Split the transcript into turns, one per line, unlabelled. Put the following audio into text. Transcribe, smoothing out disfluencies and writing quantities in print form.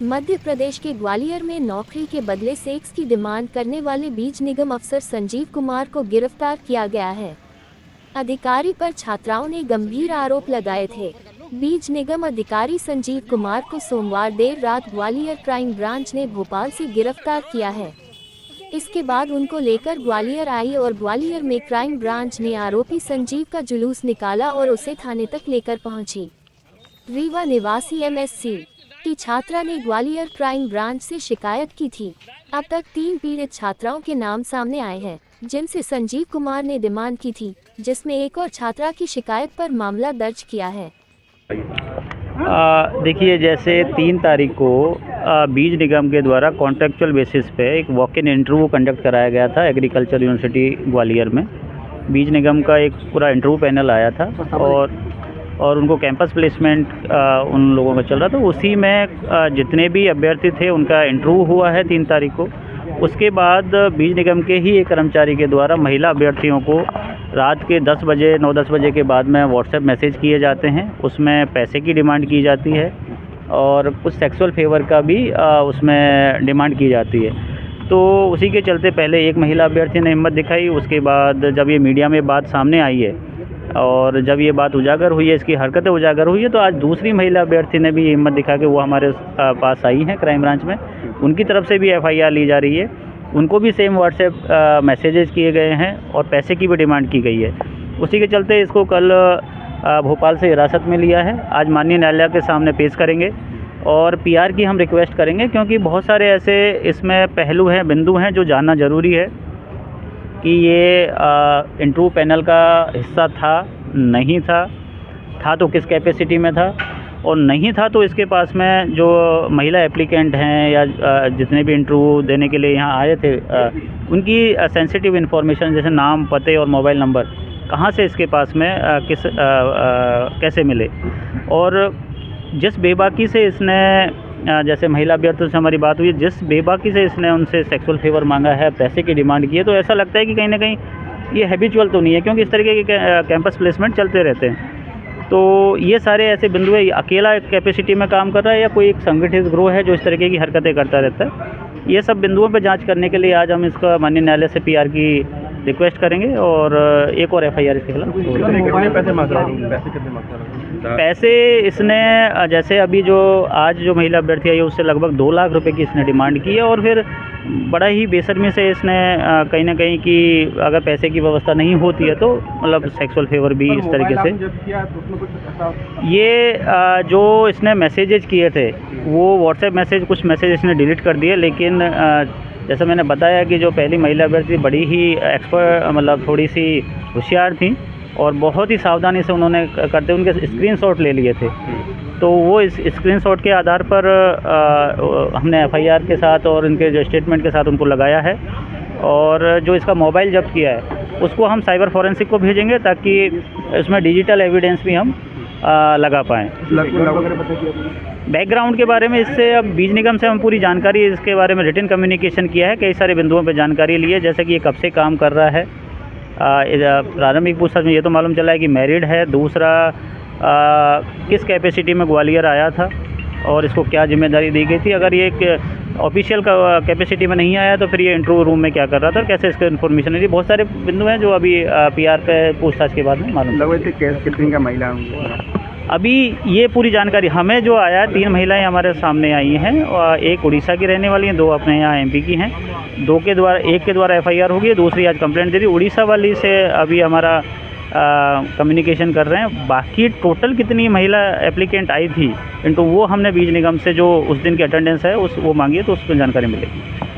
मध्य प्रदेश के ग्वालियर में नौकरी के बदले सेक्स की डिमांड करने वाले बीज निगम अफसर संजीव कुमार को गिरफ्तार किया गया है। अधिकारी पर छात्राओं ने गंभीर आरोप लगाए थे। बीज निगम अधिकारी संजीव कुमार को सोमवार देर रात ग्वालियर क्राइम ब्रांच ने भोपाल से गिरफ्तार किया है। इसके बाद उनको लेकर ग्वालियर आई और ग्वालियर में क्राइम ब्रांच ने आरोपी संजीव का जुलूस निकाला और उसे थाने तक लेकर पहुंची। रीवा निवासी MSc की छात्रा ने ग्वालियर क्राइम ब्रांच से शिकायत की थी। अब तक 3 पीड़ित छात्राओं के नाम सामने आए हैं, जिनसे संजीव कुमार ने डिमांड की थी, जिसमें एक और छात्रा की शिकायत पर मामला दर्ज किया है।
देखिए, जैसे 3 तारीख को बीज निगम के द्वारा कॉन्ट्रेक्चुअल बेसिस पे एक वॉक इन इंटरव्यू कंडक्ट कराया गया था एग्रीकल्चर यूनिवर्सिटी ग्वालियर में। बीज निगम का एक पूरा इंटरव्यू पैनल आया था और उनको कैंपस प्लेसमेंट उन लोगों का चल रहा था। उसी में जितने भी अभ्यर्थी थे उनका इंटरव्यू हुआ है 3 तारीख को। उसके बाद बीज निगम के ही एक कर्मचारी के द्वारा महिला अभ्यर्थियों को रात के 10 बजे 9-10 बजे के बाद में व्हाट्सएप मैसेज किए जाते हैं। उसमें पैसे की डिमांड की जाती है और कुछ सेक्सुअल फेवर का भी उसमें डिमांड की जाती है। तो उसी के चलते पहले एक महिला अभ्यर्थी ने हिम्मत दिखाई। उसके बाद जब ये मीडिया में बात सामने आई है और जब ये बात उजागर हुई है, इसकी हरकतें उजागर हुई है, तो आज दूसरी महिला अभ्यर्थी ने भी हिम्मत दिखा के वो हमारे पास आई हैं क्राइम ब्रांच में। उनकी तरफ से भी FIR ली जा रही है। उनको भी सेम व्हाट्सएप मैसेजेस किए गए हैं और पैसे की भी डिमांड की गई है। उसी के चलते इसको कल भोपाल से हिरासत में लिया है। आज माननीय न्यायालय के सामने पेश करेंगे और PR की हम रिक्वेस्ट करेंगे, क्योंकि बहुत सारे ऐसे इसमें पहलू हैं, बिंदु हैं जो जानना ज़रूरी है कि ये इंटरव्यू पैनल का हिस्सा था, नहीं था तो किस कैपेसिटी में था, और नहीं था तो इसके पास में जो महिला एप्लीकेंट हैं या जितने भी इंटरव्यू देने के लिए यहाँ आए थे उनकी सेंसिटिव इन्फॉर्मेशन जैसे नाम, पते और मोबाइल नंबर कहाँ से इसके पास में कैसे मिले। और जिस बेबाकी से इसने जैसे महिला अभ्यर्थियों से हमारी बात हुई, जिस बेबाकी से इसने उनसे सेक्सुअल फेवर मांगा है, पैसे की डिमांड की है, तो ऐसा लगता है कि कहीं ना कहीं ये हैबिचुअल तो नहीं है, क्योंकि इस तरीके के कैंपस प्लेसमेंट चलते रहते हैं। तो ये सारे ऐसे बिंदु है, अकेला कैपेसिटी में काम कर रहा है या कोई एक संगठित ग्रोह है जो इस तरीके की हरकतें करता रहता है। ये सब बिंदुओं पर जांच करने के लिए आज हम इसका माननीय न्यायालय से PR की रिक्वेस्ट करेंगे और एक और FIR इसके खिलाफ। पैसे इसने जैसे अभी जो आज जो महिला अभ्यर्थी आई है उससे लगभग 2 लाख रुपए की इसने डिमांड की है, और फिर बड़ा ही बेशर्मी से इसने कहीं ना कहीं कि अगर पैसे की व्यवस्था नहीं होती है तो मतलब सेक्सुअल फेवर भी इस तरीके से ये जो इसने मैसेजेस किए थे वो व्हाट्सएप मैसेज, कुछ मैसेज इसने डिलीट कर दिए। लेकिन जैसा मैंने बताया कि जो पहली महिला अभ्यर्थी बड़ी ही एक्सपर्ट, मतलब थोड़ी सी होशियार थी और बहुत ही सावधानी से उन्होंने करते उनके स्क्रीनशॉट ले लिए थे। तो वो इस स्क्रीनशॉट के आधार पर हमने FIR के साथ और इनके जो स्टेटमेंट के साथ उनको लगाया है, और जो इसका मोबाइल जब्त किया है उसको हम साइबर फॉरेंसिक को भेजेंगे ताकि इसमें डिजिटल एविडेंस भी हम लगा पाएँ। बैकग्राउंड के बारे में इससे अब बीज निगम से हम पूरी जानकारी इसके बारे में रिटन कम्युनिकेशन किया है, कई सारे बिंदुओं पर जानकारी ली है, जैसे कि ये कब से काम कर रहा है। प्रारंभिक पूछताछ में ये तो मालूम चला है कि मैरिड है। दूसरा, किस कैपेसिटी में ग्वालियर आया था और इसको क्या जिम्मेदारी दी गई थी। अगर ये एक ऑफिशियल कैपेसिटी में नहीं आया तो फिर ये इंटरव्यू रूम में क्या कर रहा था और कैसे इसको इन्फॉर्मेशन मिली। बहुत सारे बिंदु हैं जो अभी PR पे पूछताछ के बाद में मालूम
लगभग कितनी का महिला
अभी ये पूरी जानकारी हमें जो आया। 3 महिलाएं हमारे सामने आई हैं और एक उड़ीसा की रहने वाली हैं, 2 अपने यहाँ MP की हैं। 2 के द्वारा, एक के द्वारा FIR होगी, दूसरी आज कंप्लेंट दे दी। उड़ीसा वाली से अभी हमारा कम्युनिकेशन कर रहे हैं। बाकी टोटल कितनी महिला एप्लीकेंट आई थी वो हमने बीज निगम से जो उस दिन की अटेंडेंस है वो मांगी है, तो उस पर जानकारी मिलेगी।